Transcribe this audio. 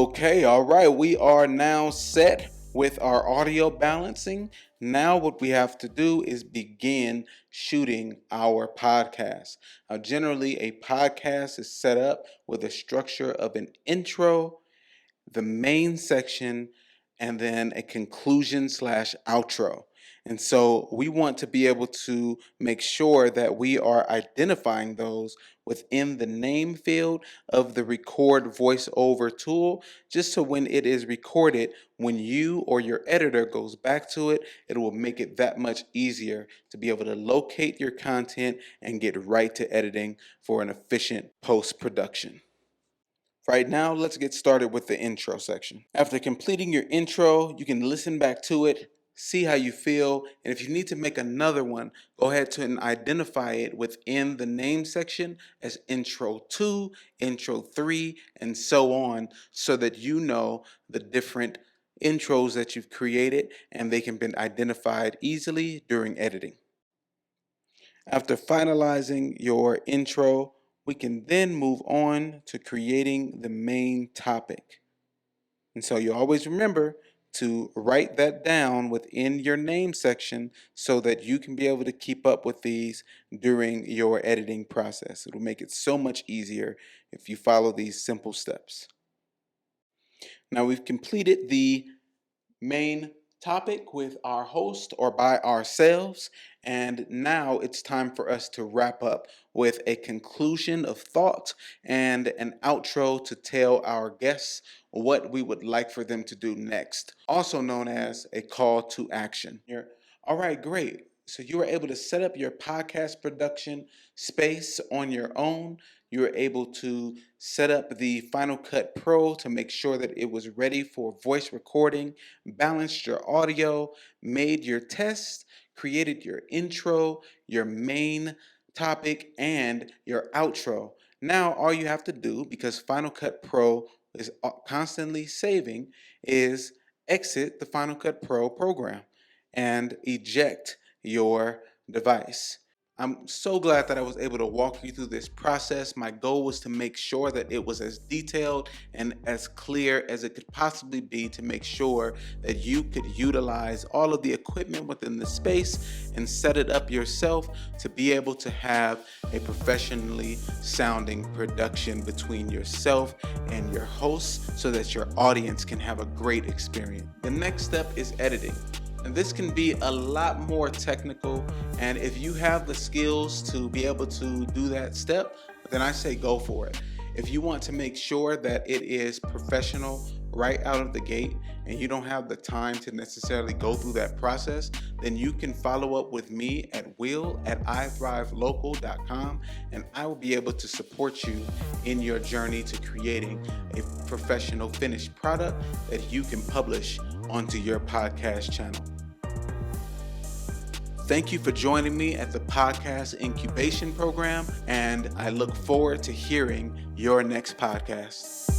Okay, all right. We are now set with our audio balancing. Now, what we have to do is begin shooting our podcast. Now, generally, a podcast is set up with a structure of an intro, the main section, and then a conclusion slash outro. And so we want to be able to make sure that we are identifying those within the name field of the record voiceover tool, just so when it is recorded, when you or your editor goes back to it, it will make it that much easier to be able to locate your content and get right to editing for an efficient post-production. Right now, let's get started with the intro section. After completing your intro, you can listen back to it, see how you feel, and if you need to make another one, go ahead and identify it within the name section as intro 2, intro 3, and so on, so that you know the different intros that you've created and they can be identified easily during editing. After finalizing your intro, we can then move on to creating the main topic. And so you always remember to write that down within your name section so that you can be able to keep up with these during your editing process. It'll make it so much easier if you follow these simple steps. Now we've completed the main topic with our host or by ourselves, and now it's time for us to wrap up with a conclusion of thought and an outro to tell our guests what we would like for them to do next, also known as a call to action. All right, great. So you were able to set up your podcast production space on your own. You were able to set up the Final Cut Pro to make sure that it was ready for voice recording, balanced your audio, made your test, created your intro, your main topic, and your outro. Now all you have to do, because Final Cut Pro is constantly saving, is exit the Final Cut Pro program and eject your device. I'm so glad that I was able to walk you through this process. My goal was to make sure that it was as detailed and as clear as it could possibly be to make sure that you could utilize all of the equipment within the space and set it up yourself to be able to have a professionally sounding production between yourself and your host so that your audience can have a great experience. The next step is editing. And this can be a lot more technical, and if you have the skills to be able to do that step, then I say go for it. If you want to make sure that it is professional right out of the gate and you don't have the time to necessarily go through that process, then you can follow up with me at will@iThriveLocal.com, and I will be able to support you in your journey to creating a professional finished product that you can publish onto your podcast channel. Thank you for joining me at the podcast incubation program, and I look forward to hearing your next podcast.